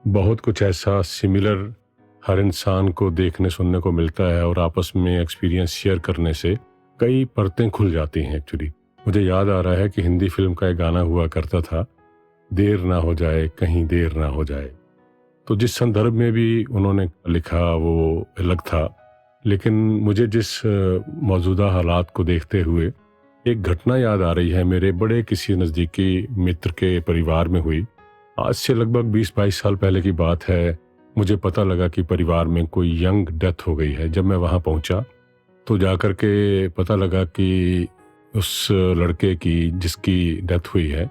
बहुत कुछ ऐसा सिमिलर हर इंसान को देखने सुनने को मिलता है और आपस में एक्सपीरियंस शेयर करने से कई परतें खुल जाती हैं एक्चुअली। मुझे याद आ रहा है कि हिंदी फिल्म का एक गाना हुआ करता था, देर ना हो जाए कहीं देर ना हो जाए। तो जिस संदर्भ में भी उन्होंने लिखा वो अलग था, लेकिन मुझे जिस मौजूदा हालात को देखते हुए एक घटना याद आ रही है, मेरे बड़े किसी नज़दीकी मित्र के परिवार में हुई। आज से लगभग 20-22 साल पहले की बात है। मुझे पता लगा कि परिवार में कोई यंग डेथ हो गई है। जब मैं वहाँ पहुँचा तो जाकर के पता लगा कि उस लड़के की जिसकी डेथ हुई है,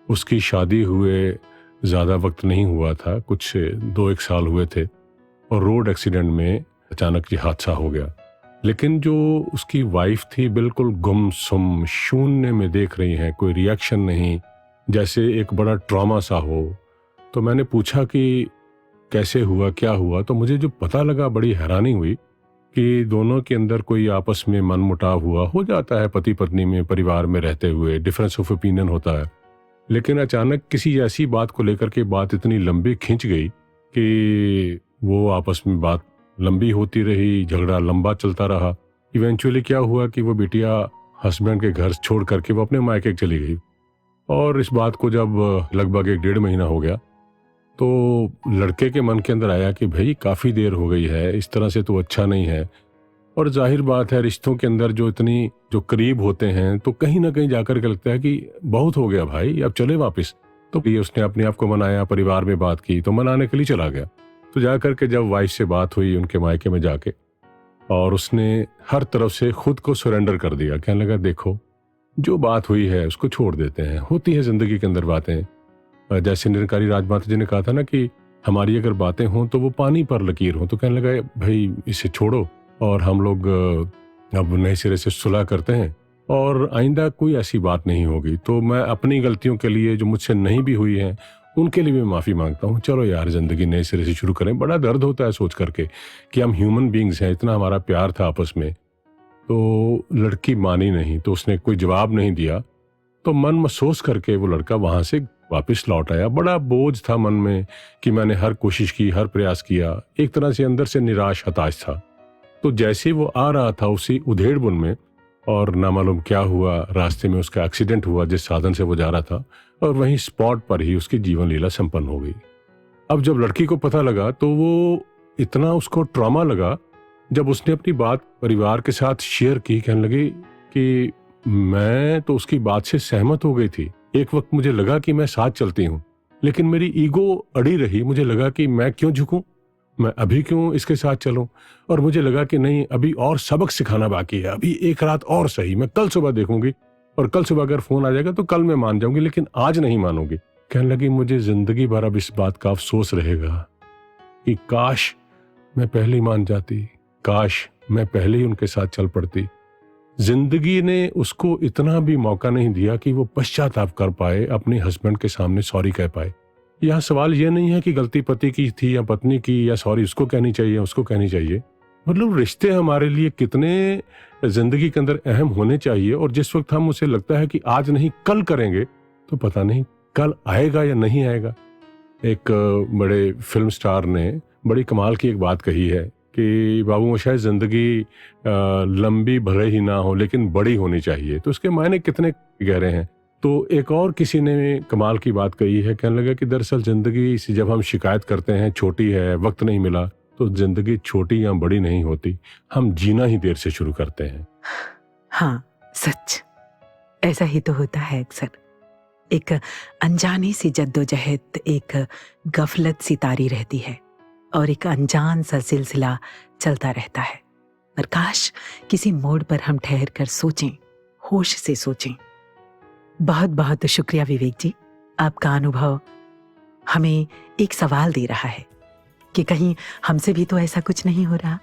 उसकी शादी हुए ज़्यादा वक्त नहीं हुआ था, कुछ 2-1 साल हुए थे और रोड एक्सीडेंट में अचानक ये हादसा हो गया। लेकिन जो उसकी वाइफ थी बिल्कुल गुमसुम, शून्य में देख रही हैं, कोई रिएक्शन नहीं, जैसे एक बड़ा ट्रॉमा सा हो। तो मैंने पूछा कि कैसे हुआ, क्या हुआ? तो मुझे जो पता लगा, बड़ी हैरानी हुई कि दोनों के अंदर कोई आपस में मनमुटाव हुआ। हो जाता है पति पत्नी में, परिवार में रहते हुए डिफरेंस ऑफ ओपिनियन होता है। लेकिन अचानक किसी ऐसी बात को लेकर के बात इतनी लंबी खिंच गई कि वो आपस में बात लंबी होती रही, झगड़ा लंबा चलता रहा। इवेंचुअली क्या हुआ कि वो बिटिया हस्बैंड के घर छोड़ करके वो अपने मायके चली गई। और इस बात को जब लगभग 1-1.5 महीना हो गया तो लड़के के मन के अंदर आया कि भाई काफ़ी देर हो गई है, इस तरह से तो अच्छा नहीं है। और जाहिर बात है, रिश्तों के अंदर जो करीब होते हैं तो कहीं ना कहीं जाकर के लगता है कि बहुत हो गया भाई, अब चले वापस। तो ये उसने अपने आप को मनाया, परिवार में बात की तो मनाने के लिए चला गया। तो जाकर के जब वाइफ से बात हुई उनके मायके में जाके, और उसने हर तरफ से खुद को सरेंडर कर दिया। कहने लगा देखो, जो बात हुई है उसको छोड़ देते हैं, होती है जिंदगी के अंदर बातें। जैसे निरंकारी राजमाता जी ने कहा था ना कि हमारी अगर बातें हों तो वो पानी पर लकीर हो। तो कहने लगा भाई इसे छोड़ो और हम लोग अब नए सिरे से सुलह करते हैं और आइंदा कोई ऐसी बात नहीं होगी। तो मैं अपनी गलतियों के लिए जो मुझसे नहीं भी हुई हैं उनके लिए भी माफ़ी मांगता हूँ। चलो यार, ज़िंदगी नए सिरे से शुरू करें। बड़ा दर्द होता है सोच करके कि हम ह्यूमन बींग्स हैं, इतना हमारा प्यार था आपस में। तो लड़की मानी नहीं, तो उसने कोई जवाब नहीं दिया। तो मन महसूस करके वो लड़का वहाँ से वापस लौट आया। बड़ा बोझ था मन में कि मैंने हर कोशिश की, हर प्रयास किया। एक तरह से अंदर से निराश हताश था। तो जैसे वो आ रहा था उसी उधेड़-बुन में, और ना मालूम क्या हुआ, रास्ते में उसका एक्सीडेंट हुआ जिस साधन से वो जा रहा था, और वहीं स्पॉट पर ही उसकी जीवन लीला संपन्न हो गई। अब जब लड़की को पता लगा तो वो इतना उसको ट्रॉमा लगा, जब उसने अपनी बात परिवार के साथ शेयर की, कहने लगी कि मैं तो उसकी बात से सहमत हो गई थी। एक वक्त मुझे लगा कि मैं साथ चलती हूँ, लेकिन मेरी ईगो अड़ी रही। मुझे लगा कि मैं क्यों झुकूं, मैं अभी क्यों इसके साथ चलूं। और मुझे लगा कि नहीं, अभी और सबक सिखाना बाकी है, अभी एक रात और सही, मैं कल सुबह देखूंगी और कल सुबह अगर फोन आ जाएगा तो कल मैं मान जाऊंगी, लेकिन आज नहीं मानूंगी। कहने लगी मुझे जिंदगी भर अब इस बात का अफसोस रहेगा कि काश मैं पहले ही मान जाती, काश मैं पहले ही उनके साथ चल पड़ती। जिंदगी ने उसको इतना भी मौका नहीं दिया कि वो पश्चाताप कर पाए, अपने हस्बैंड के सामने सॉरी कह पाए। यह सवाल ये नहीं है कि गलती पति की थी या पत्नी की, या सॉरी उसको कहनी चाहिए उसको कहनी चाहिए। मतलब रिश्ते हमारे लिए कितने जिंदगी के अंदर अहम होने चाहिए, और जिस वक्त हम उसे लगता है कि आज नहीं कल करेंगे, तो पता नहीं कल आएगा या नहीं आएगा। एक बड़े फिल्म स्टार ने बड़ी कमाल की एक बात कही है कि बाबू शायद जिंदगी लंबी भले ही ना हो लेकिन बड़ी होनी चाहिए। तो उसके मायने कितने गहरे हैं। तो एक और किसी ने कमाल की बात कही है, कहने लगा कि दरअसल जिंदगी से जब हम शिकायत करते हैं छोटी है, वक्त नहीं मिला, तो जिंदगी छोटी या बड़ी नहीं होती, हम जीना ही देर से शुरू करते हैं। हाँ, सच ऐसा ही तो होता है अक्सर। एक अनजानी सी जद्दोजहद, एक गफलत सी तारी रहती है और एक अनजान सा सिलसिला चलता रहता है। पर काश किसी मोड़ पर हम ठहर कर सोचें, होश से सोचें। बहुत बहुत शुक्रिया विवेक जी, आपका अनुभव हमें एक सवाल दे रहा है कि कहीं हमसे भी तो ऐसा कुछ नहीं हो रहा।